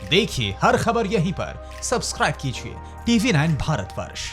देखिए हर खबर यहीं पर, सब्सक्राइब कीजिए TV9 भारतवर्ष।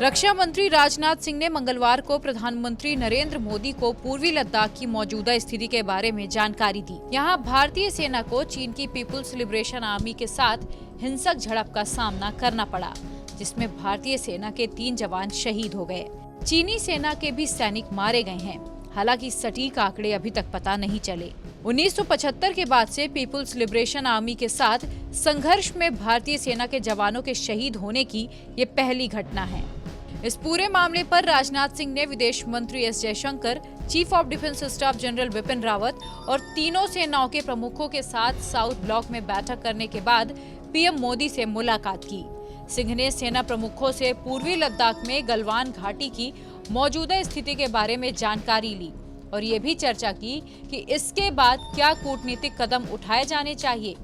रक्षा मंत्री राजनाथ सिंह ने मंगलवार को प्रधानमंत्री नरेंद्र मोदी को पूर्वी लद्दाख की मौजूदा स्थिति के बारे में जानकारी दी। यहां भारतीय सेना को चीन की पीपुल्स लिबरेशन आर्मी के साथ हिंसक झड़प का सामना करना पड़ा, जिसमें भारतीय सेना के 3 जवान शहीद हो गए। चीनी सेना के भी सैनिक मारे गए हैं। हालांकि सटीक आंकड़े अभी तक पता नहीं चले। 1975 के बाद से पीपुल्स लिबरेशन आर्मी के साथ संघर्ष में भारतीय सेना के जवानों के शहीद होने की ये पहली घटना है। इस पूरे मामले पर राजनाथ सिंह ने विदेश मंत्री S Jaishankar, chief of defence staff general Bipin Rawat और तीनों सेनाओं के प्रमुखों के साथ साउथ ब्लॉक में बैठक करने के बाद पीएम मोदी से मुलाकात की। सिंह ने सेना प्रमुखों से पूर्वी लद्दाख में गलवान घाटी की मौजूदा स्थिति के बारे में जानकारी ली और ये भी चर्चा की कि इसके बाद क्या कूटनीतिक कदम उठाए जाने चाहिए।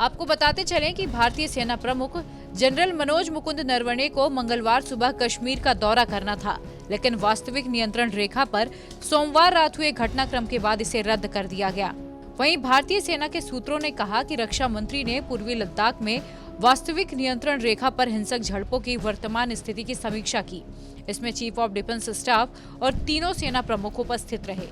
आपको बताते चलें कि भारतीय सेना प्रमुख जनरल मनोज मुकुंद नरवणे को मंगलवार सुबह कश्मीर का दौरा करना था, लेकिन वास्तविक नियंत्रण रेखा पर सोमवार रात हुए घटनाक्रम के बाद इसे रद्द कर दिया गया। वहीं भारतीय सेना के सूत्रों ने कहा कि रक्षा मंत्री ने पूर्वी लद्दाख में वास्तविक नियंत्रण रेखा पर हिंसक झड़पों की वर्तमान स्थिति की समीक्षा की। इसमें चीफ ऑफ डिफेंस स्टाफ और तीनों सेना प्रमुख उपस्थित रहे।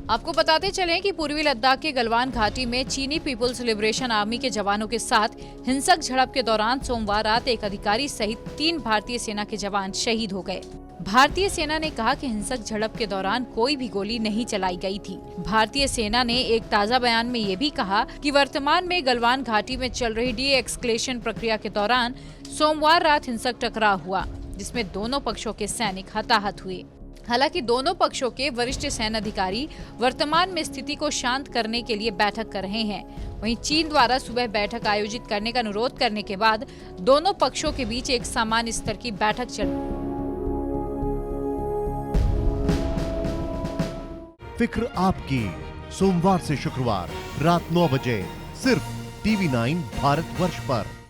आपको बताते चलें कि पूर्वी लद्दाख के गलवान घाटी में चीनी पीपुल्स लिबरेशन आर्मी के जवानों के साथ हिंसक झड़प के दौरान सोमवार रात एक अधिकारी सहित 3 भारतीय सेना के जवान शहीद हो गए। भारतीय सेना ने कहा कि हिंसक झड़प के दौरान कोई भी गोली नहीं चलाई गई थी। भारतीय सेना ने एक ताज़ा बयान में ये भी कहा कि वर्तमान में गलवान घाटी में चल रही डी-एस्केलेशन प्रक्रिया के दौरान सोमवार रात हिंसक टकराव हुआ, जिसमें दोनों पक्षों के सैनिक हताहत हुए। हालांकि दोनों पक्षों के वरिष्ठ सैन्य अधिकारी वर्तमान में स्थिति को शांत करने के लिए बैठक कर रहे हैं। वहीं चीन द्वारा सुबह बैठक आयोजित करने का अनुरोध करने के बाद दोनों पक्षों के बीच एक सामान्य स्तर की बैठक चल। फिक्र आपकी, सोमवार से शुक्रवार रात 9 बजे सिर्फ TV9 भारतवर्ष पर।